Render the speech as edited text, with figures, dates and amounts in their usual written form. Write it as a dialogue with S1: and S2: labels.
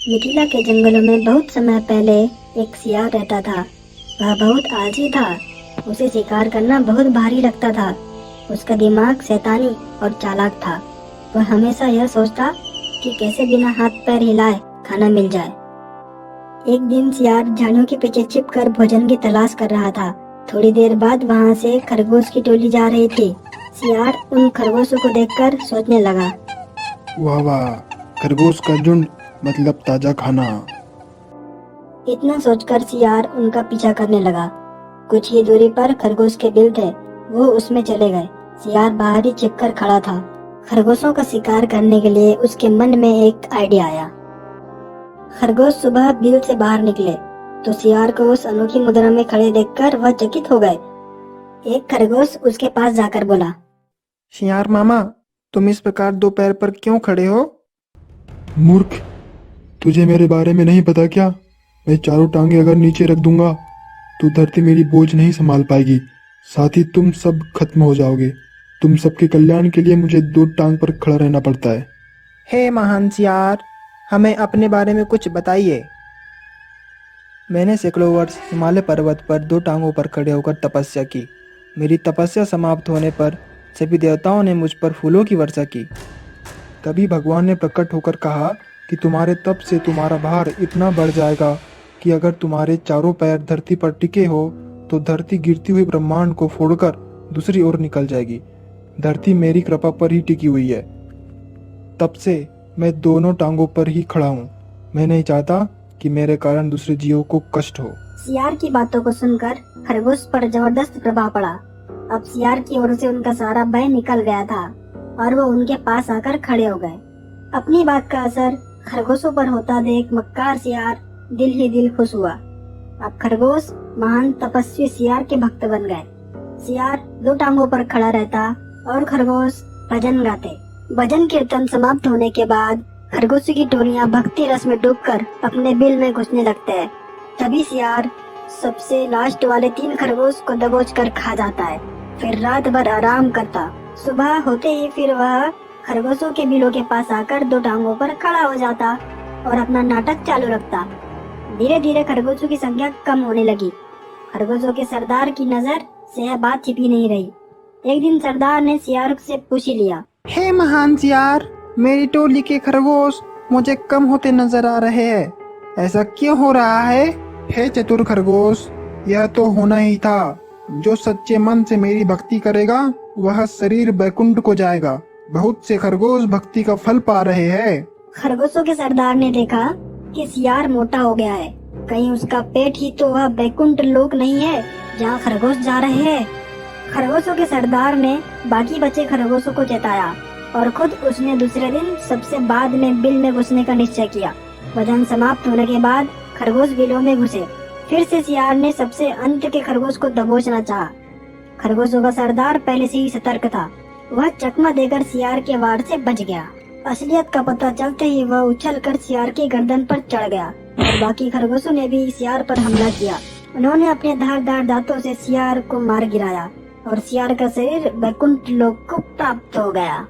S1: मिथिला के जंगलों में बहुत समय पहले एक सियार रहता था। वह बहुत आलसी था। उसे शिकार करना बहुत भारी लगता था। उसका दिमाग शैतानी और चालाक था। वह हमेशा यह सोचता कि कैसे बिना हाथ पैर हिलाए खाना मिल जाए। एक दिन सियार झाड़ियों के पीछे छिपकर भोजन की तलाश कर रहा था। थोड़ी देर बाद वहां से खरगोश की टोली जा रही थी। सियार उन खरगोशों को देखकर सोचने लगा,
S2: वाह वाह, खरगोश का झुंड मतलब ताजा खाना।
S1: इतना सोचकर सियार उनका पीछा करने लगा। कुछ ही दूरी पर खरगोश के बिल थे। वो उसमें चले गए। सियार बाहर ही छिपकर खड़ा था। खरगोशों का शिकार करने के लिए उसके मन में एक आइडिया आया। खरगोश सुबह बिल से बाहर निकले तो सियार को उस अनोखी मुद्रा में खड़े देखकर वह चकित हो गए। एक खरगोश उसके पास जाकर बोला,
S3: सियार मामा, तुम इस प्रकार दो पैर पर क्यों खड़े हो?
S2: मूर्ख, तुझे मेरे बारे में नहीं पता क्या? मैं चारों टांगे अगर नीचे रख दूंगा तो धरती मेरी बोझ नहीं संभाल पाएगी। साथ ही तुम सब खत्म हो जाओगे। तुम सबके कल्याण के लिए मुझे दो टांग पर खड़ा रहना पड़ता है।
S3: हे महान सियार, हमें अपने बारे में कुछ बताइए। मैंने सैकड़ों वर्ष हिमालय पर्वत पर दो टांगों पर खड़े होकर तपस्या की। मेरी तपस्या समाप्त होने पर सभी देवताओं ने मुझ पर फूलों की वर्षा की।
S2: तभी भगवान ने प्रकट होकर कहा कि तुम्हारे तप से तुम्हारा भार इतना बढ़ जाएगा कि अगर तुम्हारे चारों पैर धरती पर टिके हो तो धरती गिरती हुई ब्रह्मांड को फोड़कर दूसरी ओर निकल जाएगी। धरती मेरी कृपा पर ही टिकी हुई है। तब से मैं दोनों टांगों पर ही खड़ा हूँ। मैं नहीं चाहता कि मेरे कारण दूसरे जीवों को कष्ट हो।
S1: सियार की बातों को सुनकर खरगोश पर जबरदस्त प्रभाव पड़ा। अब सियार की ओर से उनका सारा भय निकल गया था और वो उनके पास आकर खड़े हो गए। अपनी बात का असर खरगोशों पर होता देख मक्कार सियार दिल ही दिल खुश हुआ। अब खरगोश महान तपस्वी सियार के भक्त बन गए। सियार दो टांगों पर खड़ा रहता और खरगोश भजन गाते। भजन कीर्तन समाप्त होने के बाद खरगोशों की टोलियां भक्ति रस में डूबकर अपने बिल में घुसने लगते हैं। तभी सियार सबसे लास्ट वाले 3 खरगोश को दबोच कर खा जाता है। फिर रात भर आराम करता। सुबह होते ही फिर वह खरगोशों के बिलों के पास आकर दो टांगों पर खड़ा हो जाता और अपना नाटक चालू रखता। धीरे धीरे खरगोशों की संख्या कम होने लगी। खरगोशों के सरदार की नजर से यह बात छिपी नहीं रही। एक दिन सरदार ने सियार से पूछ ही लिया,
S3: हे महान सियार, मेरी टोली के खरगोश मुझे कम होते नजर आ रहे हैं। ऐसा क्यों हो रहा है?
S2: हे चतुर खरगोश, यह तो होना ही था। जो सच्चे मन से मेरी भक्ति करेगा वह शरीर बैकुंठ को जाएगा। बहुत से खरगोश भक्ति का फल पा रहे हैं।
S1: खरगोशों के सरदार ने देखा कि सियार मोटा हो गया है। कहीं उसका पेट ही तो वह बैकुंठ लोक नहीं है जहाँ खरगोश जा रहे हैं। खरगोशों के सरदार ने बाकी बचे खरगोशों को चेताया और खुद उसने दूसरे दिन सबसे बाद में बिल में घुसने का निश्चय किया। भजन समाप्त होने के बाद खरगोश बिलों में घुसे। फिर से सियार ने सबसे अंत के खरगोश को दबोचना चाहा। खरगोशों का सरदार पहले से ही सतर्क था। वह चकमा देकर सियार के वार से बच गया। असलियत का पता चलते ही वह उछलकर सियार की गर्दन पर चढ़ गया और बाकी खरगोशों ने भी सियार पर हमला किया। उन्होंने अपने धारदार दांतों से सियार को मार गिराया और सियार का शरीर बैकुंठ लोक को प्राप्त हो गया।